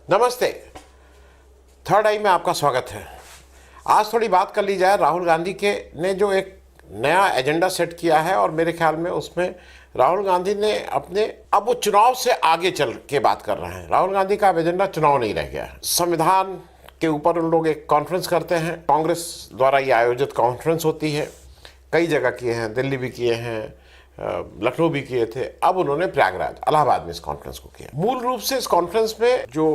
नमस्ते। थर्ड आई में आपका स्वागत है। आज थोड़ी बात कर ली जाए राहुल गांधी के ने जो एक नया एजेंडा सेट किया है, और मेरे ख्याल में उसमें राहुल गांधी ने अपने अब वो चुनाव से आगे चल के बात कर रहे हैं। राहुल गांधी का अब एजेंडा चुनाव नहीं रह गया है। संविधान के ऊपर उन लोग एक कॉन्फ्रेंस करते हैं, कांग्रेस द्वारा ये आयोजित कॉन्फ्रेंस होती है। कई जगह किए हैं, दिल्ली भी किए हैं, लखनऊ भी किए थे। अब उन्होंने प्रयागराज इलाहाबाद में इस कॉन्फ्रेंस को किया। मूल रूप से इस कॉन्फ्रेंस में जो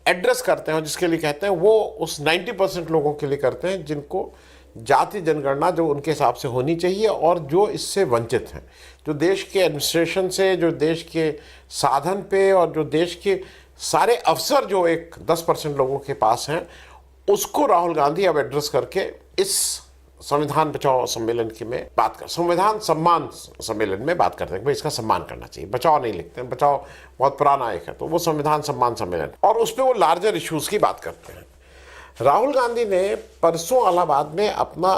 एड्रेस करते हैं, जिसके लिए कहते हैं, वो उस 90% लोगों के लिए करते हैं जिनको जाति जनगणना जो उनके हिसाब से होनी चाहिए और जो इससे वंचित हैं, जो देश के एडमिनिस्ट्रेशन से, जो देश के साधन पे और जो देश के सारे अवसर जो एक 10% लोगों के पास हैं, उसको राहुल गांधी अब एड्रेस करके इस संविधान बचाओ सम्मेलन की में बात कर संविधान सम्मान सम्मेलन में बात करते हैं कि भाई इसका सम्मान करना चाहिए। बचाओ नहीं लिखते हैं, बचाओ बहुत पुराना एक है, तो वो संविधान सम्मान सम्मेलन, और उसमें वो लार्जर इश्यूज की बात करते हैं। राहुल गांधी ने परसों इलाहाबाद में अपना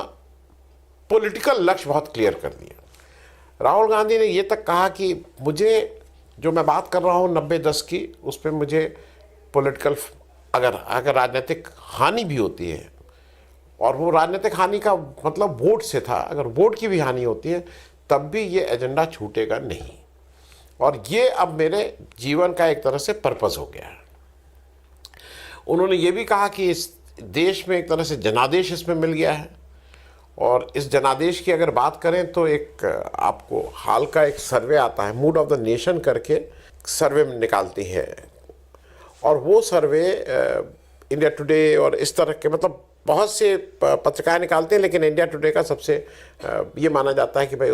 पॉलिटिकल लक्ष्य बहुत क्लियर कर दिया। राहुल गांधी ने ये तक कहा कि मुझे जो मैं बात कर रहा हूँ 90-10 की, उस पर मुझे पॉलिटिकल अगर राजनीतिक हानि भी होती है, और वो राजनीतिक हानि का मतलब वोट से था, अगर वोट की भी हानि होती है तब भी ये एजेंडा छूटेगा नहीं। और ये अब मेरे जीवन का एक तरह से पर्पस हो गया है। उन्होंने ये भी कहा कि इस देश में एक तरह से जनादेश इसमें मिल गया है, और इस जनादेश की अगर बात करें तो एक आपको हाल का एक सर्वे आता है, मूड ऑफ द नेशन करके सर्वे में निकालती है, और वो सर्वे इंडिया टुडे और इस तरह के मतलब बहुत से पत्रिकाएं निकालते हैं, लेकिन इंडिया टुडे का सबसे ये माना जाता है कि भाई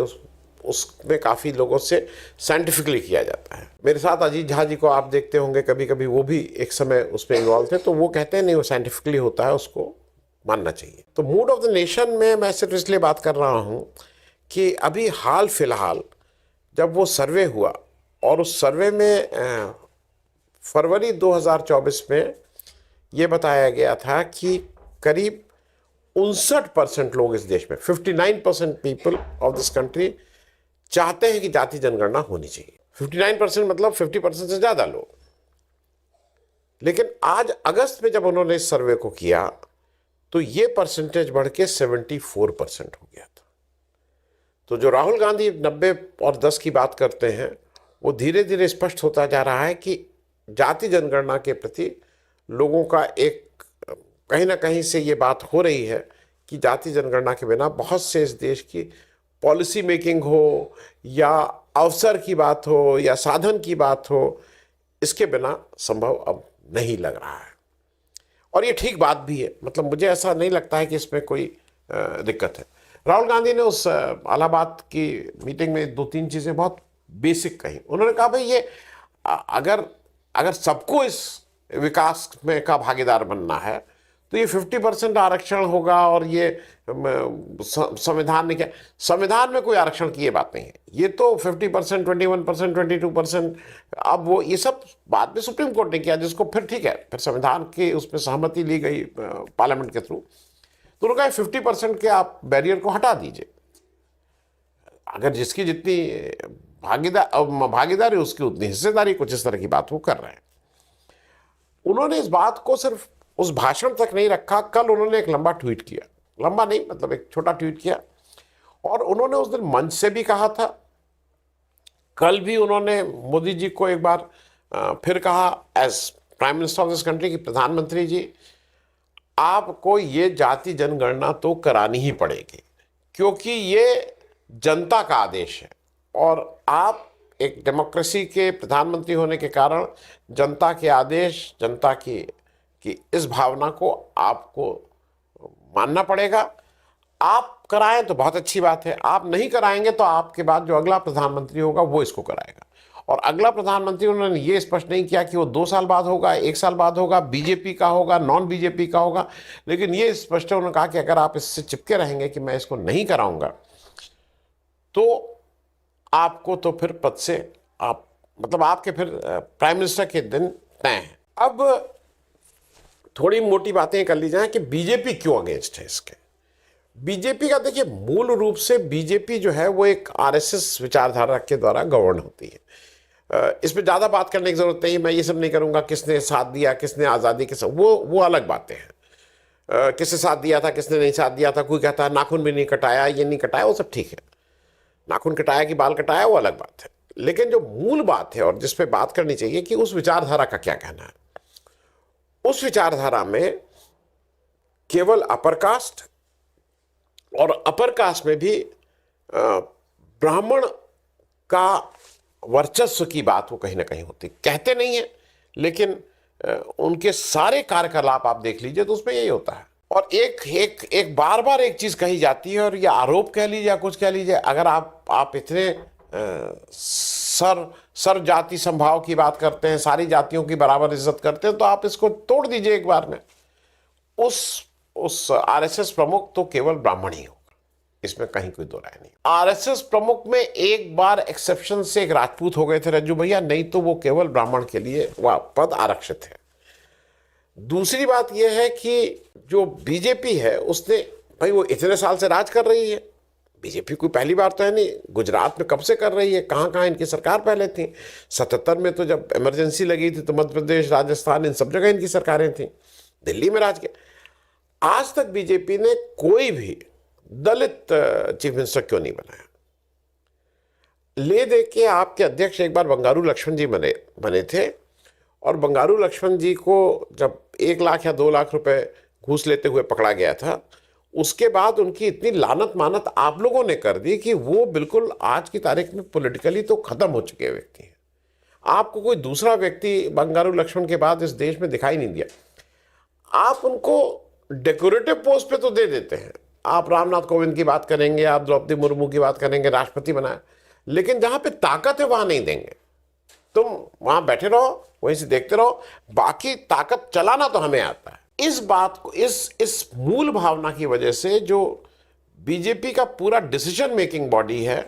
उसमें काफ़ी लोगों से साइंटिफिकली किया जाता है। मेरे साथ अजीत झा जी को आप देखते होंगे, कभी कभी वो भी एक समय उसमें इन्वॉल्व थे, तो वो कहते हैं नहीं, वो साइंटिफिकली होता है, उसको मानना चाहिए। तो मूड ऑफ द नेशन में मैं सिर्फ इसलिए बात कर रहा हूँ कि अभी हाल फिलहाल जब वो सर्वे हुआ, और उस सर्वे में फरवरी 2024 में ये बताया गया था कि करीब 59% लोग इस देश में, 59% पीपल ऑफ दिस कंट्री चाहते हैं कि जाति जनगणना होनी चाहिए। 59% मतलब 50% से ज़्यादा लोग। लेकिन आज अगस्त में जब उन्होंने इस सर्वे को किया तो ये परसेंटेज बढ़ के 74% हो गया था। तो जो राहुल गांधी 90 और 10 की बात करते हैं, वो धीरे धीरे स्पष्ट होता जा रहा है कि जाति जनगणना के प्रति लोगों का एक कहीं ना कहीं से ये बात हो रही है कि जाति जनगणना के बिना बहुत से इस देश की पॉलिसी मेकिंग हो, या अवसर की बात हो, या साधन की बात हो, इसके बिना संभव अब नहीं लग रहा है। और ये ठीक बात भी है, मतलब मुझे ऐसा नहीं लगता है कि इसमें कोई दिक्कत है। राहुल गांधी ने उस इलाहाबाद की मीटिंग में 2-3 चीज़ें बहुत बेसिक कही। उन्होंने कहा भाई ये अगर सबको इस विकास में का भागीदार बनना है तो ये 50% आरक्षण होगा, और ये संविधान ने क्या, संविधान में कोई आरक्षण की ये बात नहीं है। ये तो 50%, 21%, 22%, अब वो ये सब बाद में सुप्रीम कोर्ट ने किया, जिसको फिर ठीक है, फिर संविधान की उसमें सहमति ली गई पार्लियामेंट के थ्रू। तो उन्होंने कहा 50% के आप बैरियर को हटा दीजिए, अगर जिसकी जितनी भागीदारी उसकी उतनी हिस्सेदारी, कुछ इस तरह की बात वो कर रहे हैं। उन्होंने इस बात को सिर्फ उस भाषण तक नहीं रखा, कल उन्होंने एक लंबा ट्वीट किया, लंबा नहीं मतलब एक छोटा ट्वीट किया, और उन्होंने उस दिन मंच से भी कहा था, कल भी उन्होंने मोदी जी को एक बार फिर कहा as prime minister of this country की प्रधानमंत्री जी, आपको ये जाति जनगणना तो करानी ही पड़ेगी, क्योंकि ये जनता का आदेश है, और आप एक डेमोक्रेसी के प्रधानमंत्री होने के कारण जनता के आदेश, जनता की इस भावना को आपको मानना पड़ेगा। आप कराएं तो बहुत अच्छी बात है, आप नहीं कराएंगे तो आपके बाद जो अगला प्रधानमंत्री होगा वो इसको कराएगा। और अगला प्रधानमंत्री उन्होंने ये स्पष्ट नहीं किया कि वो 2 साल बाद होगा, 1 साल बाद होगा, बीजेपी का होगा, नॉन बीजेपी का होगा, लेकिन ये स्पष्ट है, उन्होंने कहा कि अगर आप इससे चिपके रहेंगे कि मैं इसको नहीं कराऊंगा, तो आपको तो फिर पद से आप मतलब आपके फिर प्राइम मिनिस्टर के दिन तय हैं। अब थोड़ी मोटी बातें कर ली जाए कि बीजेपी क्यों अगेंस्ट है इसके। बीजेपी का देखिए, मूल रूप से बीजेपी जो है वो एक आरएसएस विचारधारा के द्वारा गवर्न होती है। इसमें ज़्यादा बात करने की ज़रूरत नहीं, मैं ये सब नहीं करूँगा किसने साथ दिया, किसने आज़ादी, किस वो अलग बातें हैं। किसने साथ दिया था, किसने नहीं साथ दिया था, कोई कहता है नाखून भी नहीं कटाया, ये नहीं कटाया, वो सब ठीक है। नाखून कटाया कि बाल कटाया, वो अलग बात है। लेकिन जो मूल बात है और जिस पे बात करनी चाहिए कि उस विचारधारा का क्या कहना है। उस विचारधारा में केवल अपर कास्ट और अपर कास्ट में भी ब्राह्मण का वर्चस्व की बात वो कहीं ना कहीं होती, कहते नहीं है लेकिन उनके सारे कार्यकलाप आप देख लीजिए तो उसमें यही होता है। और एक बार बार एक चीज कही जाती है, और ये आरोप कह लीजिए या कुछ कह लीजिए, अगर आप इतने सर जाति संभाव की बात करते हैं, सारी जातियों की बराबर इज्जत करते हैं, तो आप इसको तोड़ दीजिए एक बार में। उस आरएसएस प्रमुख तो केवल ब्राह्मण ही होगा, इसमें कहीं कोई दो राय नहीं। आरएसएस प्रमुख में एक बार एक्सेप्शन से एक राजपूत हो गए थे रज्जू भैया, नहीं तो वो केवल ब्राह्मण के लिए वह पद आरक्षित है। दूसरी बात यह है कि जो बीजेपी है उसने, भाई वो इतने साल से राज कर रही है, बीजेपी कोई पहली बार तो है नहीं, गुजरात में कब से कर रही है, कहाँ कहाँ इनकी सरकार पहले थी। 77 में तो जब इमरजेंसी लगी थी तो मध्य प्रदेश, राजस्थान, इन सब जगह इनकी सरकारें थी, दिल्ली में राज किया। आज तक बीजेपी ने कोई भी दलित चीफ मिनिस्टर क्यों नहीं बनाया। ले दे के आपके अध्यक्ष एक बार बंगारू लक्ष्मण जी बने थे, और बंगारू लक्ष्मण जी को जब 1 लाख या 2 लाख रुपए घूस लेते हुए पकड़ा गया था, उसके बाद उनकी इतनी लानत मानत आप लोगों ने कर दी कि वो बिल्कुल आज की तारीख में पॉलिटिकली तो खत्म हो चुके व्यक्ति हैं। आपको कोई दूसरा व्यक्ति बंगारू लक्ष्मण के बाद इस देश में दिखाई नहीं दिया। आप उनको डेकोरेटिव पोस्ट पे तो दे देते हैं, आप रामनाथ कोविंद की बात करेंगे, आप द्रौपदी मुर्मू की बात करेंगे, राष्ट्रपति बनाए, लेकिन जहां पे ताकत है वहां नहीं देंगे। तुम वहां बैठे रहो, वहीं से देखते रहो, बाकी ताकत चलाना तो हमें आता है। इस बात को, इस मूल भावना की वजह से जो बीजेपी का पूरा डिसीजन मेकिंग बॉडी है,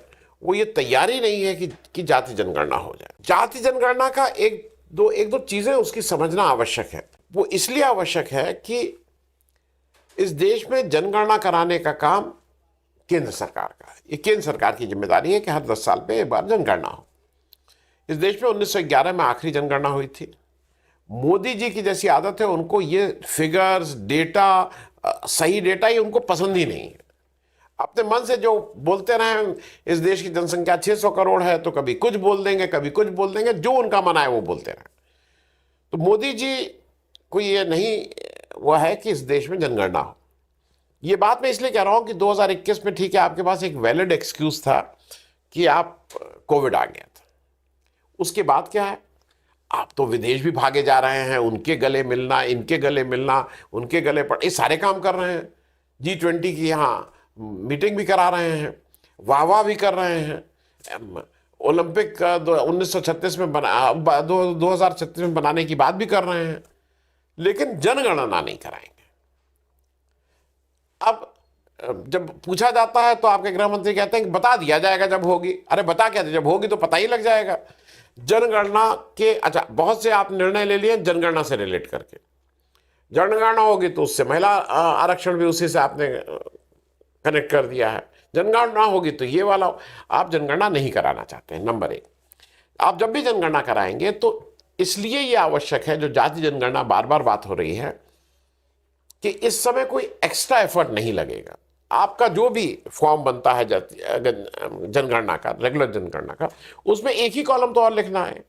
वो ये तैयारी नहीं है कि जाति जनगणना हो जाए। जाति जनगणना का एक दो चीजें उसकी समझना आवश्यक है। वो इसलिए आवश्यक है कि इस देश में जनगणना कराने का काम केंद्र सरकार का है। ये केंद्र सरकार की जिम्मेदारी है कि हर 10 साल पे एक बार जनगणना हो। इस देश में 1911 में आखिरी जनगणना हुई थी। मोदी जी की जैसी आदत है, उनको ये फिगर्स, डेटा, सही डेटा ही उनको पसंद ही नहीं है। अपने मन से जो बोलते रहे, इस देश की जनसंख्या 600 करोड़ है, तो कभी कुछ बोल देंगे, कभी कुछ बोल देंगे, जो उनका मन आए वो बोलते रहे। तो मोदी जी को ये नहीं वो है कि इस देश में जनगणना हो। ये बात मैं इसलिए कह रहा हूं कि 2021 में ठीक है, आपके पास एक वैलिड एक्सक्यूज था कि आप कोविड आ गया था। उसके बाद क्या है, आप तो विदेश भी भागे जा रहे हैं, उनके गले मिलना, इनके गले मिलना, उनके गले पड़, ये सारे काम कर रहे हैं। G20 की यहाँ मीटिंग भी करा रहे हैं, वाह भी कर रहे हैं, ओलंपिक 1936 में 2036 में बनाने की बात भी कर रहे हैं, लेकिन जनगणना नहीं कराएंगे। अब जब पूछा जाता है तो आपके गृह मंत्री कहते हैं कि बता दिया जाएगा जब होगी। अरे बता क्या, जब होगी तो पता ही लग जाएगा। जनगणना के, अच्छा, बहुत से आप निर्णय ले लिए जनगणना से रिलेट करके। जनगणना होगी तो उससे महिला आरक्षण भी उसी से आपने कनेक्ट कर दिया है। जनगणना होगी तो ये वाला, आप जनगणना नहीं कराना चाहते हैं। नंबर 1, आप जब भी जनगणना कराएंगे तो इसलिए ये आवश्यक है, जो जाति जनगणना बार बार बात हो रही है, कि इस समय कोई एक्स्ट्रा एफर्ट नहीं लगेगा। आपका जो भी फॉर्म बनता है जनगणना का, रेगुलर जनगणना का, उसमें एक ही कॉलम तो और लिखना है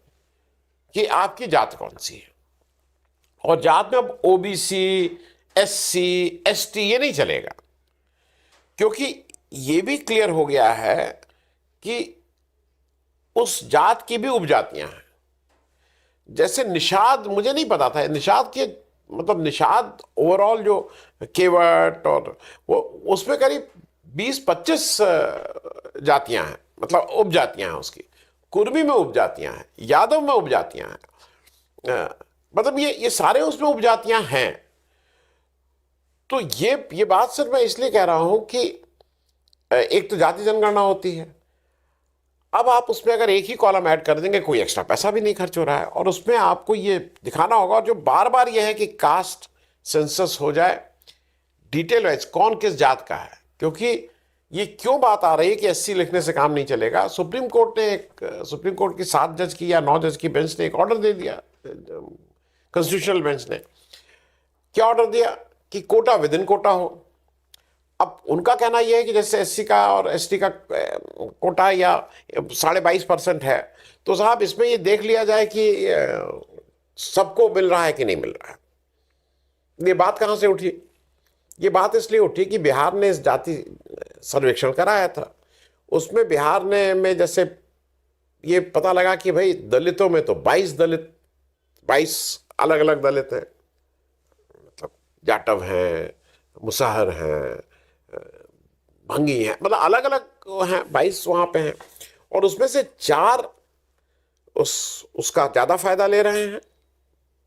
कि आपकी जात कौन सी है। और जात में अब ओबीसी, एससी, एसटी ये नहीं चलेगा, क्योंकि ये भी क्लियर हो गया है कि उस जात की भी उपजातियां हैं। जैसे निषाद, मुझे नहीं पता था निषाद के, मतलब निषाद ओवरऑल जो केवट और वो, उसमें करीब 20-25 जातियां हैं, मतलब उपजातियां हैं उसकी। कुर्मी में उपजातियां हैं, यादव में उपजातियां हैं, मतलब ये सारे उसमें उपजातियां हैं। तो ये बात सर मैं इसलिए कह रहा हूं कि एक तो जाति जनगणना होती है, अब आप उसमें अगर एक ही कॉलम ऐड कर देंगे, कोई एक्स्ट्रा पैसा भी नहीं खर्च हो रहा है, और उसमें आपको ये दिखाना होगा, जो बार बार ये है कि कास्ट सेंसस हो जाए डिटेल वाइज, कौन किस जात का है, क्योंकि ये क्यों बात आ रही है कि एससी लिखने से काम नहीं चलेगा? सुप्रीम कोर्ट की 7 जज की या 9 जज की बेंच ने एक ऑर्डर दे दिया, कॉन्स्टिट्यूशनल बेंच ने क्या ऑर्डर दिया कि कोटा विद इन कोटा हो। अब उनका कहना यह है कि जैसे एससी का और एसटी का कोटा या 22.5% है, तो साहब इसमें ये देख लिया जाए कि सबको मिल रहा है कि नहीं मिल रहा है। ये बात कहां से उठी? ये बात इसलिए उठी कि बिहार ने इस जाति सर्वेक्षण कराया था, उसमें बिहार ने में जैसे ये पता लगा कि भाई दलितों में तो 22 अलग अलग दलित हैं, मतलब जाटव हैं, मुसहर हैं, भंगी हैं, मतलब अलग अलग हैं, 22 वहां पे हैं, और उसमें से 4 उसका ज्यादा फायदा ले रहे हैं,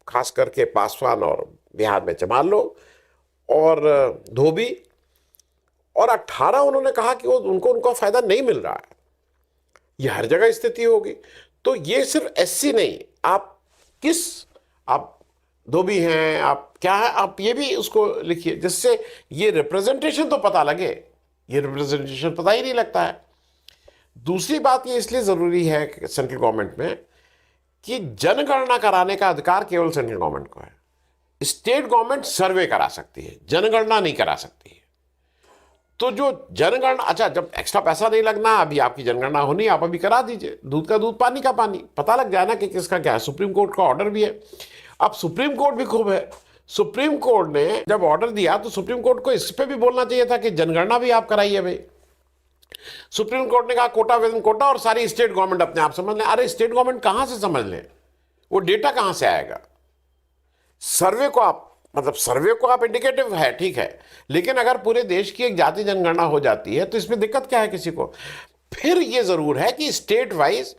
खास करके पासवान और बिहार में चमार लोग और धोबी, और 18 उन्होंने कहा कि वो उनका फायदा नहीं मिल रहा है। ये हर जगह स्थिति होगी। तो ये सिर्फ एससी नहीं, आप धोबी हैं, आप क्या है, आप ये भी उसको लिखिए, जिससे ये रिप्रेजेंटेशन तो पता लगे। ये रिप्रेजेंटेशन पता ही नहीं लगता है। दूसरी बात ये इसलिए जरूरी है सेंट्रल गवर्नमेंट में कि जनगणना कराने का अधिकार केवल सेंट्रल गवर्नमेंट को है। स्टेट गवर्नमेंट सर्वे करा सकती है, जनगणना नहीं करा सकती है। तो जो जनगणना, अच्छा जब एक्स्ट्रा पैसा नहीं लगना, अभी आपकी जनगणना होनी, आप अभी करा दीजिए, दूध का दूध पानी का पानी, पता लग जाए ना कि किसका क्या है। सुप्रीम कोर्ट का ऑर्डर भी है। अब सुप्रीम कोर्ट भी खूब है, सुप्रीम कोर्ट ने जब ऑर्डर दिया तो सुप्रीम कोर्ट को इस पे भी बोलना चाहिए था कि जनगणना भी आप कराइए भाई। सुप्रीम कोर्ट ने कहा कोटा विद इन कोटा और सारी स्टेट गवर्नमेंट अपने आप समझ लें। अरे स्टेट गवर्नमेंट कहां से समझ लें? वो डेटा कहां से आएगा? सर्वे को आप इंडिकेटिव है, ठीक है, लेकिन अगर पूरे देश की एक जाति जनगणना हो जाती है तो इसमें दिक्कत क्या है किसी को? फिर ये जरूर है कि स्टेट वाइज,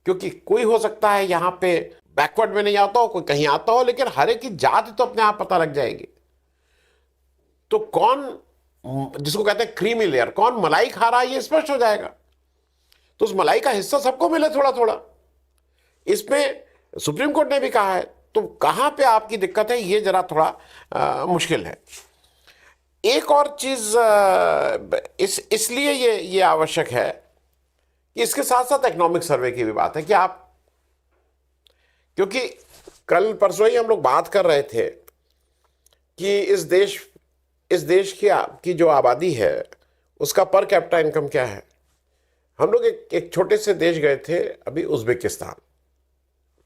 क्योंकि कोई हो सकता है यहां पे बैकवर्ड में नहीं आता हो, कोई कहीं आता हो, लेकिन हर एक की जाति तो अपने आप पता लग जाएगी। तो कौन, जिसको कहते हैं क्रीमी लेयर, कौन मलाई खा रहा है ये स्पष्ट हो जाएगा। तो उस मलाई का हिस्सा सबको मिले थोड़ा थोड़ा। इसमें सुप्रीम कोर्ट ने भी कहा है। तो कहां पे आपकी दिक्कत है, ये जरा थोड़ा मुश्किल है। एक और चीज इसलिए ये आवश्यक है कि इसके साथ साथ इकोनॉमिक सर्वे की भी बात है कि आप, क्योंकि कल परसों ही हम लोग बात कर रहे थे कि इस देश की जो आबादी है उसका पर कैपिटा इनकम क्या है। हम लोग एक छोटे से देश गए थे अभी, उज्बेकिस्तान,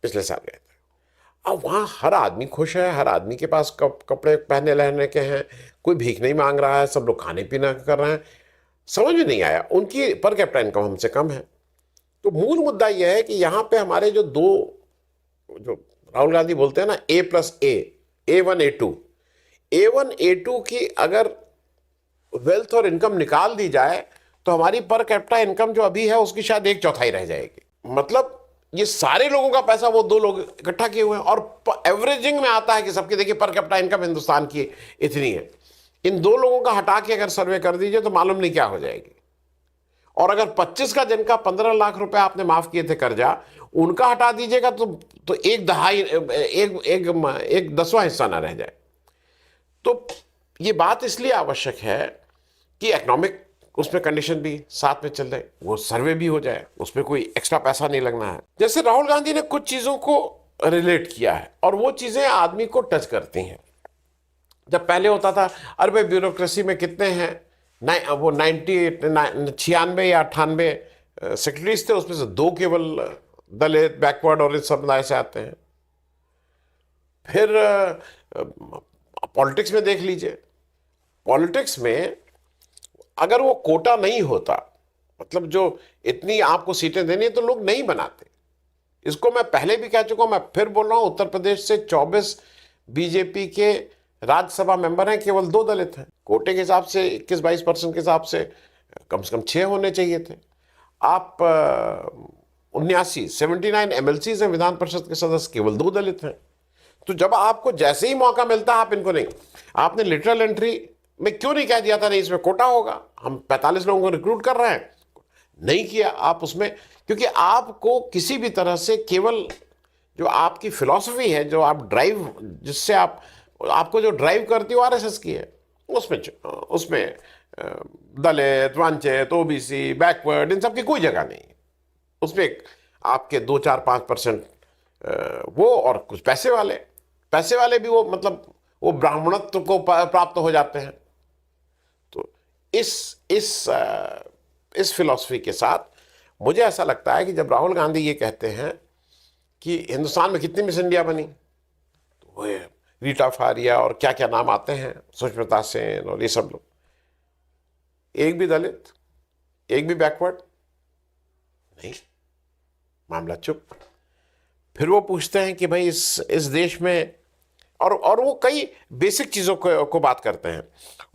पिछले साल गए थे। अब वहाँ हर आदमी खुश है, हर आदमी के पास कपड़े पहने लहने के हैं, कोई भीख नहीं मांग रहा है, सब लोग खाने पीना कर रहे हैं। समझ में नहीं आया, उनकी पर कैपिटा इनकम हमसे कम है। तो मूल मुद्दा यह है कि यहाँ पे हमारे जो राहुल गांधी बोलते हैं ना A+A1 A1 A2 की अगर वेल्थ और इनकम निकाल दी जाए तो हमारी पर कैपिटा इनकम जो अभी है उसकी शायद 1/4 रह जाएगी। मतलब ये सारे लोगों का पैसा वो 2 लोग इकट्ठा किए हुए हैं, और एवरेजिंग में आता है कि सबकी देखिए पर कैपिटा इनकम हिंदुस्तान की इतनी है। इन 2 लोगों का हटा के अगर सर्वे कर दीजिए तो मालूम नहीं क्या हो जाएगी। और अगर 25 का जिनका 15 लाख रुपए आपने माफ किए थे कर्जा, उनका हटा दीजिएगा तो एक 10वां हिस्सा ना रह जाए। तो ये बात इसलिए आवश्यक है कि इकोनॉमिक उसमें कंडीशन भी साथ में चल रहे, वो सर्वे भी हो जाए, उसमें कोई एक्स्ट्रा पैसा नहीं लगना है। जैसे राहुल गांधी ने कुछ चीजों को रिलेट किया है और वो चीजें आदमी को टच करती हैं। जब पहले होता था अरे भाई ब्यूरोक्रेसी में कितने हैं, वो 96 या 98 सेक्रेटरीज थे, उसमें से 2 केवल दलित, बैकवर्ड और इस समुदाय से आते हैं। फिर पॉलिटिक्स में देख लीजिए, पॉलिटिक्स में अगर वो कोटा नहीं होता, मतलब जो इतनी आपको सीटें देनी है, तो लोग नहीं बनाते। इसको मैं पहले भी कह चुका हूं, मैं फिर बोल रहा हूं, उत्तर प्रदेश से 24 बीजेपी के राज्यसभा मेंबर हैं, केवल 2 दलित हैं। कोटे के हिसाब से 21-22% के हिसाब से कम 6 होने चाहिए थे। आप 79 MLCs हैं विधान परिषद के सदस्य, केवल 2 दलित हैं। तो जब आपको जैसे ही मौका मिलता है आप इनको नहीं, आपने लिटरल एंट्री में क्यों नहीं कह दिया था नहीं इसमें कोटा होगा, हम 45 लोगों को रिक्रूट कर रहे हैं, नहीं किया आप उसमें, क्योंकि आपको किसी भी तरह से केवल जो आपकी फिलॉसफी है, जो आप ड्राइव, जिससे आपको जो ड्राइव करती है वो आरएसएस की है, उसमें दलित, वंचित, ओबीसी, बैकवर्ड, इन सब की कोई जगह नहीं है उसमें। आपके 2-4-5% वो, और कुछ पैसे वाले भी वो मतलब वो ब्राह्मणत्व को प्राप्त हो जाते हैं। तो इस फिलॉसफी के साथ मुझे ऐसा लगता है कि जब राहुल गांधी ये कहते हैं कि हिंदुस्तान में कितनी मिस इंडिया बनी, तो वो रीटा फारिया और क्या क्या नाम आते हैं, सुष्मिता सेन और ये सब लोग, एक भी दलित, एक भी बैकवर्ड नहीं, मामला चुप। फिर वो पूछते हैं कि भाई इस देश में, और वो कई बेसिक चीज़ों को बात करते हैं।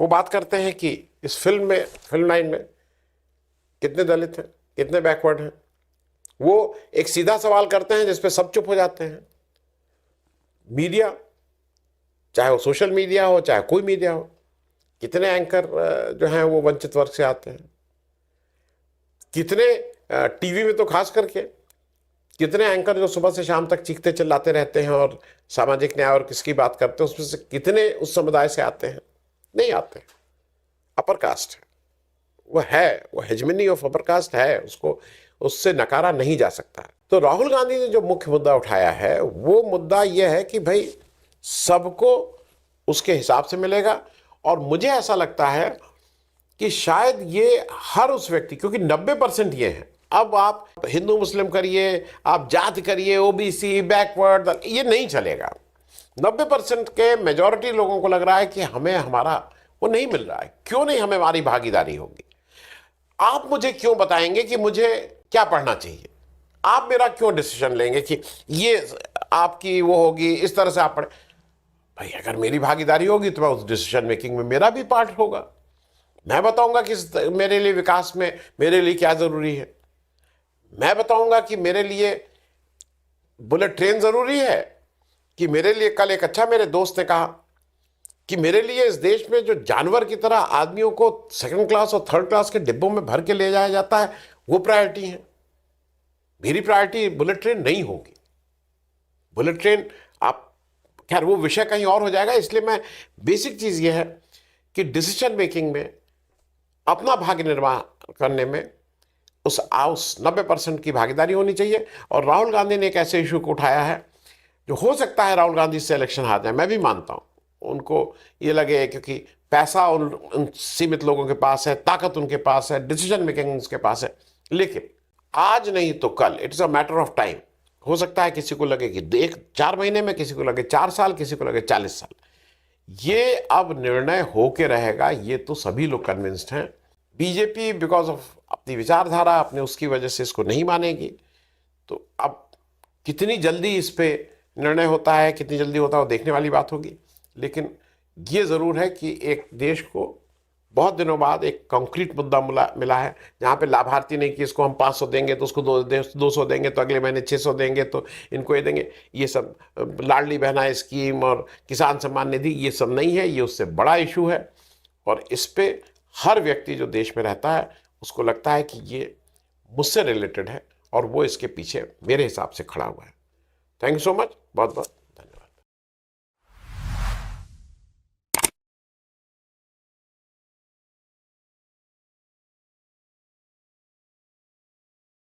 वो बात करते हैं कि इस फिल्म लाइन में कितने दलित हैं, कितने बैकवर्ड हैं। वो एक सीधा सवाल करते हैं जिस पे सब चुप हो जाते हैं। मीडिया, चाहे वो सोशल मीडिया हो चाहे कोई मीडिया हो, कितने एंकर जो हैं वो वंचित वर्ग से आते हैं, कितने टीवी में तो खास करके कितने एंकर जो सुबह से शाम तक चीखते चिल्लाते रहते हैं और सामाजिक न्याय और किसकी बात करते हैं, उसमें से कितने उस समुदाय से आते हैं? नहीं आते। अपर कास्ट है, वो हेजमनी ऑफ अपर कास्ट है, उसको उससे नकारा नहीं जा सकता। तो राहुल गांधी ने जो मुख्य मुद्दा उठाया है वो मुद्दा यह है कि भाई सबको उसके हिसाब से मिलेगा। और मुझे ऐसा लगता है कि शायद ये हर उस व्यक्ति, क्योंकि 90% ये है, अब आप हिंदू मुस्लिम करिए, आप जाति करिए, ओबीसी, बैकवर्ड, ये नहीं चलेगा। 90% के मेजॉरिटी लोगों को लग रहा है कि हमें हमारा वो नहीं मिल रहा है। क्यों नहीं हमें हमारी भागीदारी होगी? आप मुझे क्यों बताएंगे कि मुझे क्या पढ़ना चाहिए? आप मेरा क्यों डिसीजन लेंगे कि ये आपकी वो होगी, इस तरह से आप पढ़े? भाई अगर मेरी भागीदारी होगी तो मैं उस डिसीजन मेकिंग में मेरा भी पार्ट होगा। मैं बताऊंगा कि मेरे लिए विकास में मेरे लिए क्या जरूरी है। मैं बताऊंगा कि मेरे लिए बुलेट ट्रेन जरूरी है, कि मेरे लिए कल एक अच्छा मेरे दोस्त ने कहा कि मेरे लिए इस देश में जो जानवर की तरह आदमियों को सेकंड क्लास और थर्ड क्लास के डिब्बों में भर के ले जाया जाता है, वो प्रायोरिटी है। मेरी प्रायोरिटी बुलेट ट्रेन नहीं होगी। बुलेट ट्रेन, आप खैर वो विषय कहीं और हो जाएगा। इसलिए मैं बेसिक चीज ये है कि डिसीजन मेकिंग में अपना भाग्य निर्वाह करने में उस 90% की भागीदारी होनी चाहिए। और राहुल गांधी ने एक ऐसे इशू को उठाया है जो हो सकता है राहुल गांधी से इलेक्शन हार जाए। मैं भी मानता हूं उनको ये लगे, क्योंकि पैसा उन सीमित लोगों के पास है, ताकत उनके पास है, डिसीजन मेकिंग उसके पास है। लेकिन आज नहीं तो कल, it's a matter of time. हो सकता है किसी को लगे कि 4 महीने में, किसी को लगे 4 साल, किसी को लगे 40 साल। ये अब निर्णय होके रहेगा, ये तो सभी लोग कन्विंस्ड हैं। बीजेपी बिकॉज ऑफ अपनी विचारधारा, अपने उसकी वजह से इसको नहीं मानेगी। तो अब कितनी जल्दी इस पे निर्णय होता है, कितनी जल्दी होता है, वो देखने वाली बात होगी। लेकिन ये ज़रूर है कि एक देश को बहुत दिनों बाद एक कंक्रीट मुद्दा मिला है, जहाँ पे लाभार्थी नहीं कि इसको हम 500 देंगे तो उसको 200 देंगे, तो अगले महीने 600 देंगे, तो इनको ये देंगे। ये सब लाडली बहना स्कीम और किसान सम्मान निधि, ये सब नहीं है। ये उससे बड़ा इशू है और इस पे हर व्यक्ति जो देश में रहता है उसको लगता है कि ये मुझसे रिलेटेड है और वो इसके पीछे मेरे हिसाब से खड़ा हुआ है। थैंक यू सो मच, बहुत बहुत।